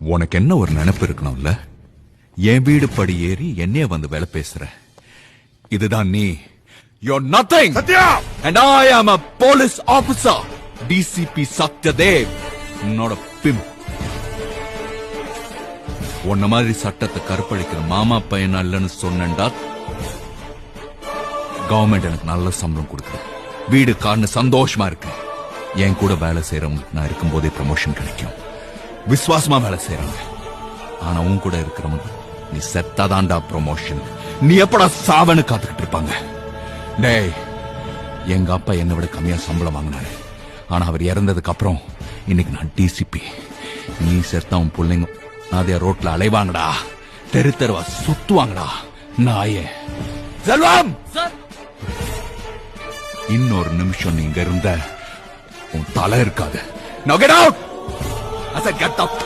உனக்கு என்ன ஒரு நினைப்பு இருக்கணும்ல? என் வீடு படி ஏறி என்னைய வந்து வேலை பேசுற. இதுதான் நீ. You're nothing. Sathya! And I am a police officer. DCP Satyadev. உன்னோட பிம். உன்ன மாதிரி சட்டத்தை கருப்பழிக்கிற மாமா பையன் இல்லைன்னு சொன்னேன்டா. கவர்மெண்ட் எனக்கு நல்ல சம்பளம் கொடுக்குது. வீடு கார்னு சந்தோஷமா இருக்கு. என் கூட வேலை செய்யறவங்களுக்கு நான் இருக்கும் போதே ப்ரமோஷன் கிடைக்கும். விசுவாசமா வேலை செய்யறாங்க. ஆனா உன் கூட இருக்கிறவங்க நீ செத்தாதான்டா ப்ரமோஷன். நீ எப்படா சாவன்னு காத்துக்கிட்டு இருப்பாங்க. டேய், எங்க அப்பா என்னை விட கம்மியா சம்பளம் வாங்கினாரு. ஆனா அவர் இறந்ததுக்கு அப்புறம் இன்னைக்கு நான் டிசிபி. நீ செத்தா உன் பிள்ளைங்க அதே ரோட்ல அலைவாங்கடா, தெரு தெருவா சுத்துவாங்கடா. நாயே செல்வம், இன்னொரு நிமிஷம் நீங்க இருந்த உன் தலை இருக்காது. Now get out! I said get out!